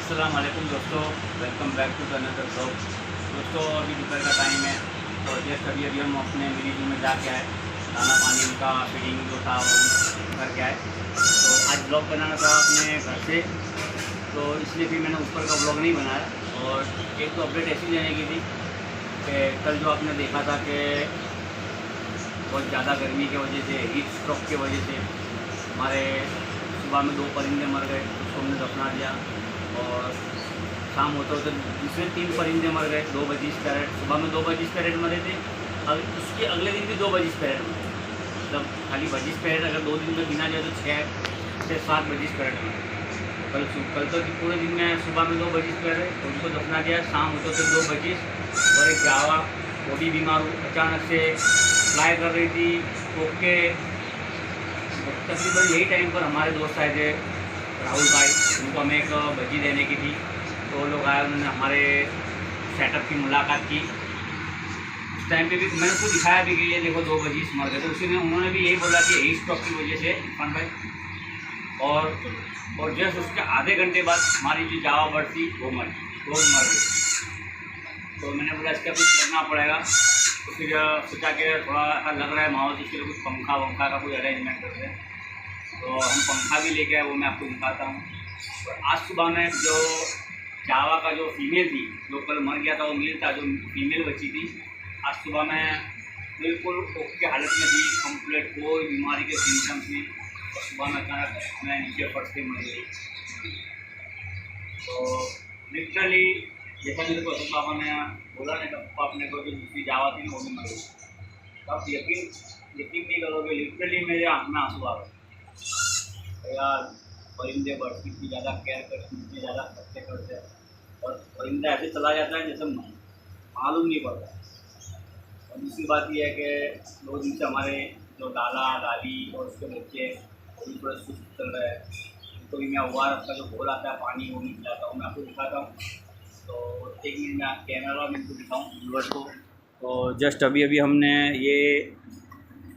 अस्सलाम वालेकुम दोस्तों, welcome back to another blog. दोस्तों अभी दोपहर का टाइम है और जस्ट अभी हम अपने मिनी जू में जाके आए, खाना पानी उनका फीडिंग जो था वो करके आए। तो आज ब्लॉग बनाना था अपने घर से, तो इसलिए भी मैंने ऊपर का ब्लॉग नहीं बनाया। और एक तो अपडेट ऐसी देने की थी कि कल जो आपने देखा था कि बहुत ज़्यादा गर्मी की वजह से, हीट स्ट्रोक की वजह से हमारे सुबह में 2 परिंदे मर गए, उसको हमने दफना दिया। और शाम होते होते दूसरे 3 परिंदे मर गए, 2:20। सुबह में 2:20 मरे थे, और उसके अगले दिन भी 2:20 मरे। मतलब खाली 20 अगर 2 दिन में गिना जाए तो 6 से 7 मरे। कल तो पूरे दिन में सुबह में 2:20 तो उनको दफना दिया। शाम होते होते 2:20। और एक जावा वो भी बीमार अचानक से फ्लाई कर रही थी ओके। तकरीबन यही टाइम पर हमारे दोस्त आए थे, राहुल भाई, उनको हमें एक भजी देने की थी। तो वो लोग आए, उन्होंने हमारे सेटअप की मुलाकात की। उस टाइम पे भी मैंने उसको दिखाया भी कि ये देखो 2:20 मर गए। तो उसी में उन्होंने भी यही बोला कि हीट स्ट्रोक की वजह से इरफान भाई। और जस्ट उसके आधे घंटे बाद हमारी जो जावा बर्ड थी वो मर गई। तो मैंने बोला इसका कुछ करना पड़ेगा। तो फिर सोचा कि थोड़ा लग रहा है माहौल, तो इसके लिए कुछ पंखा वंखा का कोई अरेंजमेंट करते हैं। तो हम पंखा भी लेके आए, वो मैं आपको दिखाता हूँ। और आज सुबह में जो जावा का जो फीमेल थी, जो कल मर गया था वो मेल था, जो फीमेल बची थी, आज सुबह में बिल्कुल ओके हालत में थी, कंप्लीट कोई बीमारी के सिम्टम्स नहीं। और सुबह में अचानक मैं नीचे फर्श पे मर गई। तो लिटरली जैसा मेरे को पापा ने बोला ना, पापा अपने को जो दूसरी जावा थी ना वो भी मर गई। तो आप यकीन नहीं करोगे, लिटरली मेरे आँख में आंसू आ गए। यार परिंदे बर्ड की इतनी ज़्यादा केयर करते, इतने ज़्यादा खर्चे करते हैं, और परिंदा ऐसे चला जाता है जैसे मालूम नहीं पड़ता। और दूसरी बात यह है कि 2 दिन से हमारे जो दादा दादी और उसके बच्चे वो भी थोड़े सुस्त चल रहे हैं। उनको भी मैं ORS का जो घोल आता है पानी वो नहीं पिलाता हूँ, मैं आपको दिखाता हूँ। तो 1 मिनट में कैमरा में इनको दिखाऊँ व्यूअर्स को। तो जस्ट अभी हमने ये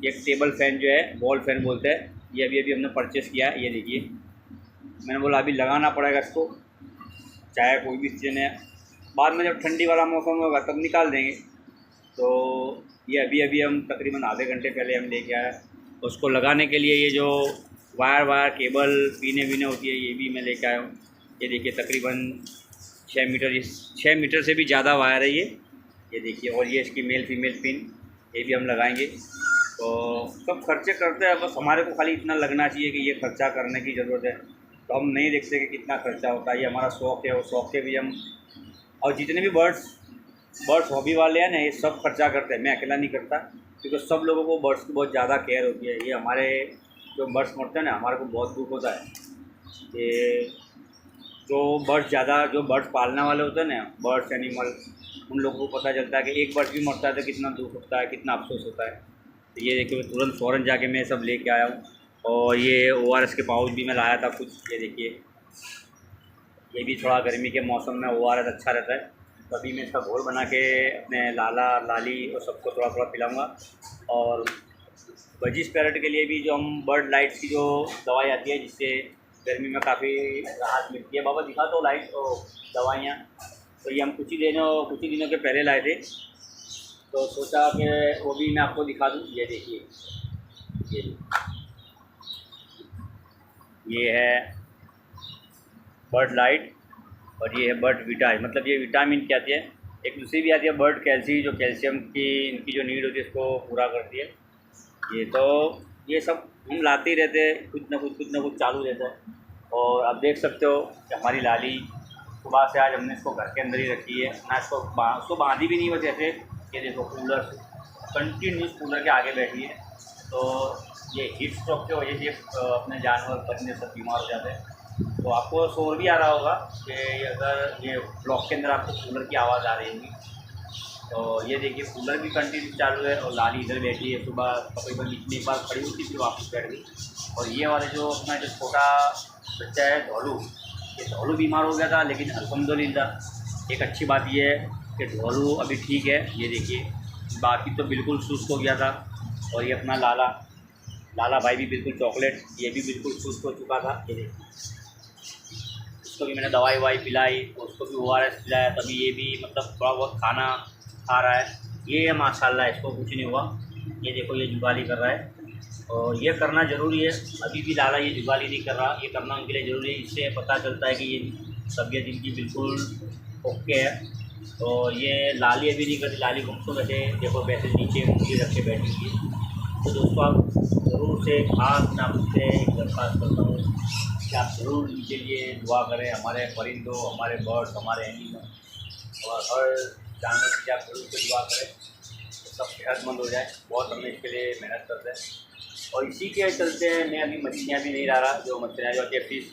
एक टेबल फ़ैन जो है, वॉल फ़ैन बोलते हैं, ये अभी हमने परचेज़ किया है। ये देखिए, मैंने बोला अभी लगाना पड़ेगा इसको, चाहे कोई भी सीजन है। बाद में जब ठंडी वाला मौसम होगा तब निकाल देंगे। तो ये अभी हम तकरीबन आधे घंटे पहले हम लेके आए। उसको लगाने के लिए ये जो वायर केबल पीने वीने होती है, ये भी मैं लेके आया हूँ। ये देखिए तकरीबन 6 मीटर से भी ज़्यादा वायर है ये देखिए। और ये इसकी मेल फीमेल पिन ये भी हम लगाएंगे। तो सब खर्चे करते हैं, बस हमारे को खाली इतना लगना चाहिए कि ये खर्चा करने की ज़रूरत है। तो हम नहीं देखते कि कितना खर्चा होता है, ये हमारा शौक़ है। और शौक़ के भी हम, और जितने भी बर्ड्स हॉबी वाले हैं ना, ये सब खर्चा करते हैं। मैं अकेला नहीं करता, क्योंकि सब लोगों को बर्ड्स की बहुत ज़्यादा केयर होती है। ये हमारे जो बर्ड्स मरते हैं ना, हमारे को बहुत दुख होता है। ये जो बर्ड्स पालने वाले होते हैं ना, बर्ड्स एनिमल, उन लोगों को पता चलता है कि एक बर्ड भी मरता है तो कितना दुख होता है, कितना अफसोस होता है। तो ये देखिए तुरंत फ़ौरन जाके मैं सब लेके आया हूँ। और ये ORS के पाउच भी मैं लाया था कुछ। ये देखिए, ये भी थोड़ा गर्मी के मौसम में ORS अच्छा रहता है। तो अभी मैं इसका घोल बना के अपने लाला लाली और सबको थोड़ा थोड़ा पिलाऊंगा। और बजीज पैरट के लिए भी जो हम बर्ड लाइट्स की जो दवाई आती है, जिससे गर्मी में काफ़ी राहत मिलती है। बाबा दिखा तो लाइट और दवाइयाँ। तो ये हम कुछ ही दिनों के पहले लाए थे, तो सोचा कि वो भी मैं आपको दिखा दूँ। ये देखिए, ये है बर्ड लाइट और ये है बर्ड विटा। मतलब ये विटामिन की आती है। एक दूसरी भी आती है बर्ड कैल्सी, जो कैल्शियम की इनकी जो नीड होती है उसको पूरा करती है। ये सब हम लाते ही रहते हैं, कुछ ना कुछ चालू रहता है। और आप देख सकते हो कि हमारी लाली सुबह से आज हमने इसको घर के अंदर ही रखी है ना, उसको बांधी भी नहीं, बस ऐसे। ये देखो कंटिन्यूस कूलर के आगे बैठी है। तो ये हीट स्ट्रोक की वजह से अपने जानवर परिंदे सब बीमार हो जाते हैं। तो आपको शोर भी आ रहा होगा कि अगर ये ब्लॉक के अंदर आपको कूलर की आवाज़ आ रही होगी। तो ये देखिए कूलर भी कंटिन्यू चालू है और लाली इधर बैठी है। सुबह तकरीबन बीच में एक बार खड़ी हुई थी, फिर वापस बैठ गई। और ये वाले जो अपना जो छोटा बच्चा है ढोलू, ये ढोलू बीमार हो गया था, लेकिन अल्हम्दुलिल्लाह एक अच्छी बात ये है कि ढोलू अभी ठीक है। ये देखिए, बाकी तो बिल्कुल सुस्त हो गया था। और ये अपना लाला भाई भी बिल्कुल चॉकलेट, ये भी बिल्कुल सुस्त हो चुका था। ये देखिए, उसको भी मैंने दवाई ववाई पिलाई, उसको भी ORS पिलाया, तभी ये भी मतलब थोड़ा बहुत खाना खा रहा है। ये माशाल्लाह इसको कुछ नहीं हुआ। ये देखो ये जुगाली कर रहा है, और ये करना ज़रूरी है। अभी भी लाला ये जुगाली नहीं कर रहा, ये करना उनके लिए ज़रूरी है। इससे पता चलता है कि ये तबीयत इनकी बिल्कुल ओके है। तो ये लाली अभी नहीं करती, लाली घुटनों वैसे देखो वैसे नीचे मुंडी रख के बैठी हुई है। तो दोस्तों आप ज़रूर से खास मैं आपसे एक दरख्वास्त करता हूँ कि आप ज़रूर इनके लिए दुआ करें, हमारे परिंदों, हमारे बर्ड्स, हमारे एनिमल और हर जानवर की आप ज़रूर से दुआ करें तो सब सेहतमंद हो जाए। बहुत हमने इसके लिए मेहनत करते हैं, और इसी के चलते मैं अभी मछलियाँ भी नहीं ला रहा। जो मछलियाँ जो होती है फिश,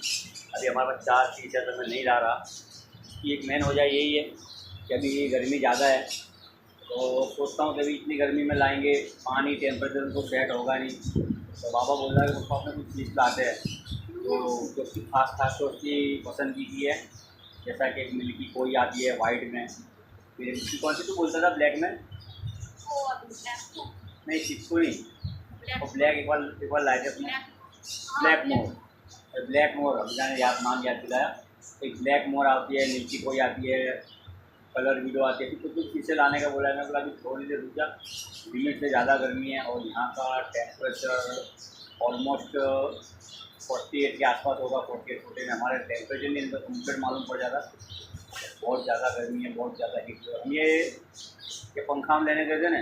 अभी हमारे पास 4 फिश है, तो मैं नहीं ला रहा। इसकी एक मेन वजह यही है कि अभी गर्मी ज़्यादा है, तो सोचता हूँ कि अभी इतनी गर्मी में लाएंगे, पानी टेम्परेचर उनको सेट होगा नहीं। तो बाबा बोल रहा है कि उसको अपने कुछ चीज़ लाते हैं तो उसकी खास तो उसकी पसंद की है। जैसा कि एक मिल्की कोई आती है वाइट में, फिर इसकी कौन सी तो बोलता था ब्लैक में, नहीं चिप्कू नहीं, और ब्लैक एक बार लाए थे अपने, ब्लैक मोर हम जाने नाम याद दिलाया। एक ब्लैक मोर आती है, मिल्की कोई आती है, कलर वीडियो आती है। तो कुछ चीज़ें लाने का बोला है, मैं बोला अभी थोड़ी देर रुक जा, लिमिट से ज़्यादा गर्मी है और यहाँ का टेम्परेचर ऑलमोस्ट 48 के आसपास होगा। 48 फोर्टी में हमारे टेम्परेचर नहीं इनका कम्प्लीट मालूम पड़ जाता। बहुत ज़्यादा गर्मी है, बहुत ज़्यादा हीट। हम ये पंखा हम लेने गए थे ना,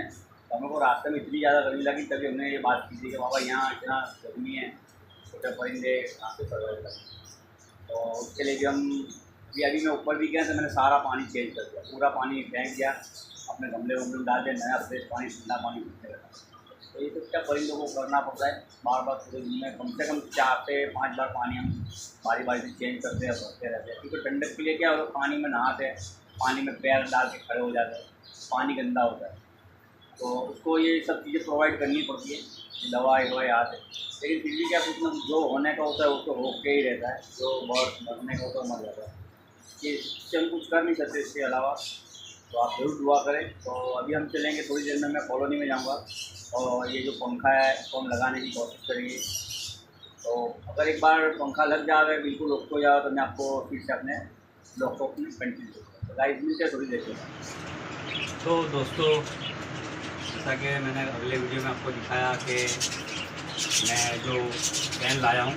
तो हमें को रास्ते में इतनी ज़्यादा गर्मी लगी, तभी हमने ये बात की थी कि बाबा यहाँ इतना गर्मी है, छोटे परिंदे कहाँ से सर्वाइव करें। तो उसके लिए भी अभी मैं ऊपर भी गया तो मैंने सारा पानी चेंज कर दिया, पूरा पानी फेंक दिया, अपने गमले वमले में डाल दिया, नया फ्रेश पानी, ठंडा पानी पीने लगा। तो ये तो क्या परिंदों को करना पड़ता है, बार बार पूरे दिन में कम से कम 4 से 5 बार पानी हम बारी बारी से चेंज करते हैं, भरते रहते हैं। क्योंकि ठंडक के लिए क्या होगा, पानी में नहाते हैं, पानी में पैर डाल के खड़े हो जाते हैं, पानी गंदा होता है, तो उसको ये सब चीज़ें प्रोवाइड करनी पड़ती है, दवाई ववाई आते। लेकिन फिर भी क्या कुछ ना जो होने का होता है वो तो हो के ही रहता है, जो बहुत मरने का होता है मर जाता है। ये इससे हम कुछ कर नहीं सकते इसके अलावा, तो आप जरूर दुआ करें। तो अभी हम चलेंगे, थोड़ी देर में मैं कॉलोनी में जाऊंगा, और ये जो पंखा है इसको हम लगाने की कोशिश करेंगे। तो अगर एक बार पंखा लग जाए, बिल्कुल ऑफ हो जाए, तो मैं आपको फिर से अपने ब्लॉग को कंटिन्यू करूँगा। तो लाइव मिलते हैं थोड़ी देर के। तो दोस्तों जैसा कि मैंने अगले वीडियो में आपको दिखाया कि मैं जो फ़ैन लाया हूँ,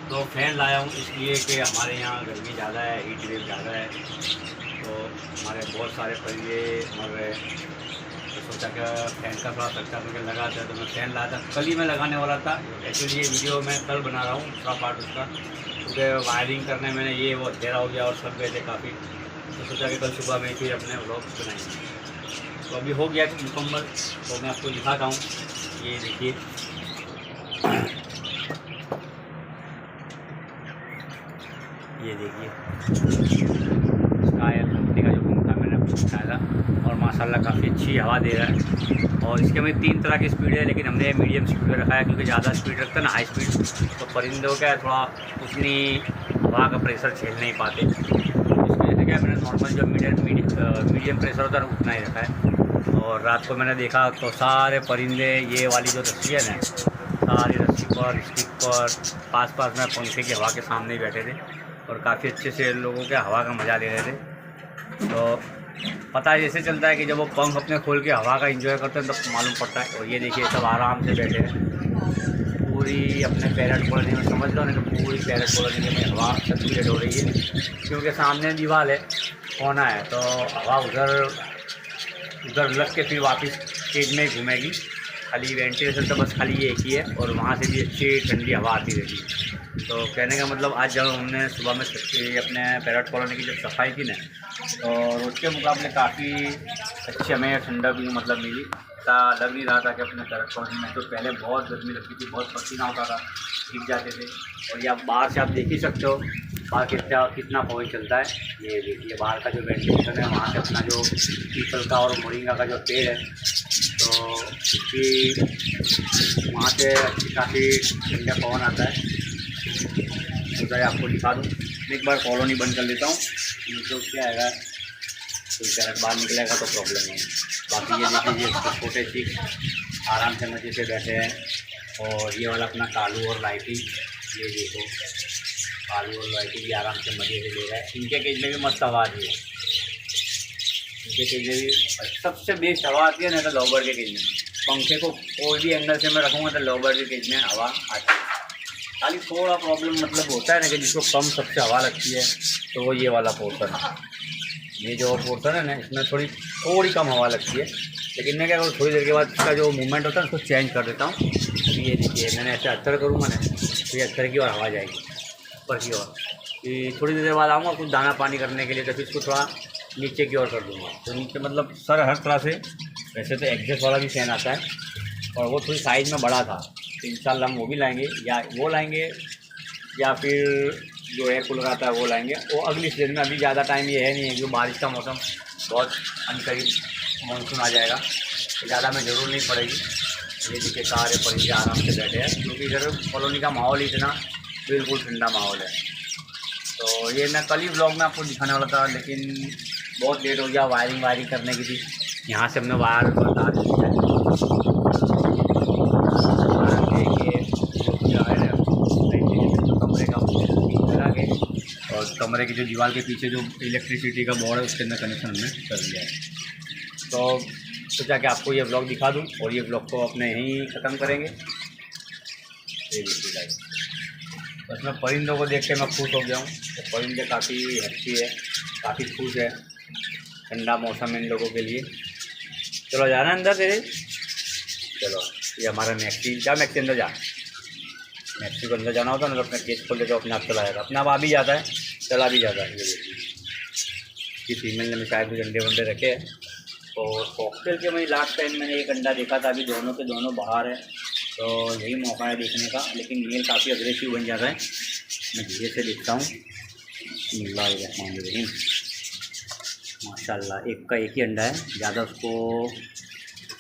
तो फ़ैन लाया हूँ इसलिए कि हमारे यहाँ गर्मी ज़्यादा है, हीट वेव ज़्यादा है, तो हमारे बहुत सारे परिंदे मर रहे हैं। तो सोचा कि फ़ैन का थोड़ा खर्चा करके लगाता है, तो मैं फ़ैन लाया था। कल ही मैं लगाने वाला था, एक्चुअली ये वीडियो मैं कल बना रहा हूँ दूसरा पार्ट उसका, क्योंकि वायरिंग करने में ये वो अंधेरा हो गया और सब गए थे काफ़ी। तो सोचा कि कल सुबह में फिर अपने व्लॉग बनाएंगे। तो अभी हो गया कि मुकम्मल, तो मैं आपको दिखाता हूँ। ये देखिए, ये देखिए स्कायर कंपनी का जो पंखा मैंने उठाया था, और माशाल्लाह काफ़ी अच्छी हवा दे रहा है। और इसके में 3 तरह की स्पीड है, लेकिन हमने मीडियम स्पीड में रखा है, क्योंकि ज़्यादा स्पीड रखता है ना हाई स्पीड, तो परिंदों का थोड़ा उतनी हवा का प्रेशर झेल नहीं पाते। इसकी वजह से क्या मैंने नॉर्मल जो मीडियम प्रेशर होता है उतना ही रखा है। और रात को मैंने देखा तो सारे परिंदे ये वाली जो रस्सी है ना, सारी रस्सी पर, स्टिक पर, पास में पंखे की हवा के सामने ही बैठे थे, और काफ़ी अच्छे से लोगों के हवा का मज़ा ले रहे थे। तो पता है जैसे चलता है कि जब वो पंख अपने खोल के हवा का एंजॉय करते हैं तो मालूम पड़ता है। और ये देखिए सब आराम से बैठे हैं, पूरी अपने पैरेट कॉलोनी में, समझ लो ना कि पूरी पैरेट कॉलोनी में हवा सर्कुलेट हो रही है, क्योंकि सामने दीवार है, कोना है, तो हवा उधर लग के फिर वापस केज में घूमेगी। खाली वेंटिलेशन तो बस खाली ये एक ही है, और वहाँ से भी अच्छी ठंडी हवा आती रहती है। तो कहने का मतलब आज जब हमने सुबह में अपने पैरेट कॉलोनी की जब सफाई की ना, तो रोज के मुकाबले काफ़ी अच्छी हमें ठंडक भी मतलब मिली। ऐसा लग नहीं रहा था कि अपने पैरेट कॉलोनी में, तो पहले बहुत गर्मी लगती थी, बहुत पसीना होता था, भीग जाते थे। और ये आप बाहर से आप देख ही सकते हो बाहर कितना पवन चलता है। ये देखिए बाहर का जो वेंटिलेशन है, वहाँ से अपना जो पीपल का और मोरिंगा का जो पेड़ है, तो उसकी वहाँ से अच्छी काफ़ी ठंडा पवन आता है। तो आपको दिखा दूँ, एक बार कॉलोनी बंद कर लेता हूँ, तो क्या आएगा, कोई पैरेट बाहर निकलेगा तो प्रॉब्लम है। बाकी ये देखिए ये छोटे चीज आराम से मजे से बैठे हैं, और ये वाला अपना कालू और लाइटी ये देखो आलू और लौकी भी आराम से मज़े से ले रहा है। इनके केज में भी मस्त हवा आती है, इनके केज में भी सबसे बेस्ट हवा आती है ना तो लॉबर के केज में। पंखे को कोई भी एंगल से मैं रखूँगा तो लॉबर के केज में हवा आती है। खाली थोड़ा प्रॉब्लम मतलब होता है ना कि जिसको कम सबसे हवा लगती है तो वो ये वाला पोर्शन है, ये जो पोर्शन है ना इसमें थोड़ी कम हवा लगती है। लेकिन मैं क्या करूँ, थोड़ी देर के बाद इसका जो मूवमेंट होता है उसको चेंज कर देता हूँ। ये देखिए मैंने ऐसे अत्तर करूँगा ना तो ये अत्तर की ओर हवा जाएगी ऊपर की ओर। कि थोड़ी देर बाद आऊँगा कुछ दाना पानी करने के लिए तो फिर इसको थोड़ा नीचे की ओर कर दूँगा। तो नीचे मतलब सर हर तरह से, वैसे तो एग्जॉस्ट वाला भी फैन आता है और वो थोड़ी साइज़ में बड़ा था तो इंशाल्लाह हम वो भी लाएंगे, या वो लाएंगे या फिर जो एयर कूलर आता है वो लाएंगे। वो अगली सीजन में, अभी ज़्यादा टाइम ये है नहीं है, क्योंकि बारिश का मौसम बहुत अनकरीब मानसून आ जाएगा तो ज़्यादा में ज़रूर नहीं पड़ेगी। ये देखिए सारे परिंदे आराम से बैठे हैं क्योंकि इधर कॉलोनी का माहौल ही इतना बिल्कुल ठंडा माहौल है। तो ये मैं कल ही ब्लॉग में आपको दिखाने वाला था लेकिन बहुत लेट हो गया, वायरिंग करने की थी। यहाँ से हमने वायर बता कमरे का लगा के, और कमरे की जो दीवार के पीछे जो इलेक्ट्रिसिटी का बोर्ड है उसके अंदर कनेक्शन हमने कर दिया है। तो सोचा कि आपको ये ब्लॉग दिखा दूं और ये ब्लॉग को अपने यहीं ख़त्म करेंगे। ये देखिए गाइस, बस मैं परिंदों को देख के मैं खुश हो गया हूँ। तो परिंदे काफ़ी हैप्पी है, काफ़ी खुश है, ठंडा मौसम इन लोगों के लिए। चलो जाना अंदर तेरे, चलो ये हमारा मैक्सी, जा मैक्सी अंदर जा। मैक्सी को अंदर जाना होता है ना तो अपना गेट खोल देता, अपने आप चला जाता, अपने आप आ भी जाता है, चला भी जाता है। ये देखिए कि फीमेल ने शायद कुछ अंडे वंडे रखे हैं। और कॉकटेल के मैं लास्ट टाइम मैंने एक अंडा देखा था, अभी दोनों के दोनों बाहर है तो यही मौका है देखने का। लेकिन मेल काफ़ी अग्रेसिव बन जाता है, मैं धीरे से देखता हूँ। बिस्मिल्लाहिर्रहमानिर्रहीम, माशाल्लाह एक का एक ही अंडा है, ज़्यादा उसको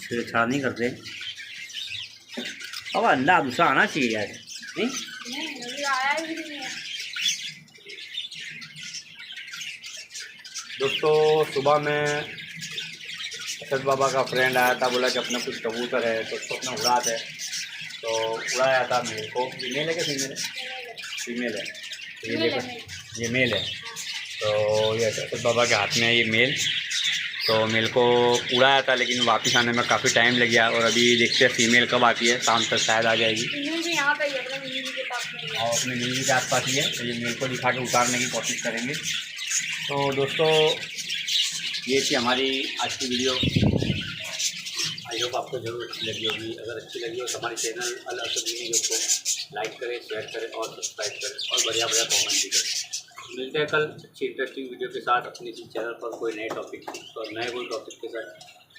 छेड़छाड़ नहीं करते। अब अंडा दूसरा आना चाहिए यार, नहीं आया ही नहीं है। दोस्तों सुबह में असद बाबा का फ्रेंड आया था, बोला कि अपना कुछ कबूतर है तो उसको अपना उड़ाते है, तो उड़ाया था मेल को। मेल है क्या फीमेल है? फीमेल है। तो ये देखो ये मेल है, तो ये असद बाबा के हाथ में है ये मेल। तो मेल को उड़ाया था लेकिन वापस आने में काफ़ी टाइम लग गया, और अभी देखते हैं फीमेल कब आती है, शाम तक शायद आ जाएगी। यहाँ पे अपने मिनी के पास में और अपने मिनी के आसपास ही है, तो ये मेल को दिखा के उतारने की कोशिश करेंगे। तो दोस्तों ये थी हमारी आज की वीडियो, आई होप आपको ज़रूर अच्छी लगी होगी। अगर अच्छी लगी हो तो हमारे चैनल अल असद वीडियो को लाइक करें, शेयर करें और सब्सक्राइब करें और बढ़िया कमेंट भी करें। मिलते हैं कल अच्छी इंटरेस्टिंग वीडियो के साथ अपने इसी चैनल पर कोई नए टॉपिक और नए कोई टॉपिक के साथ।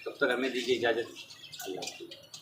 तब तक हमें दीजिए इजाज़त। अल्लाह हाफ़िज़।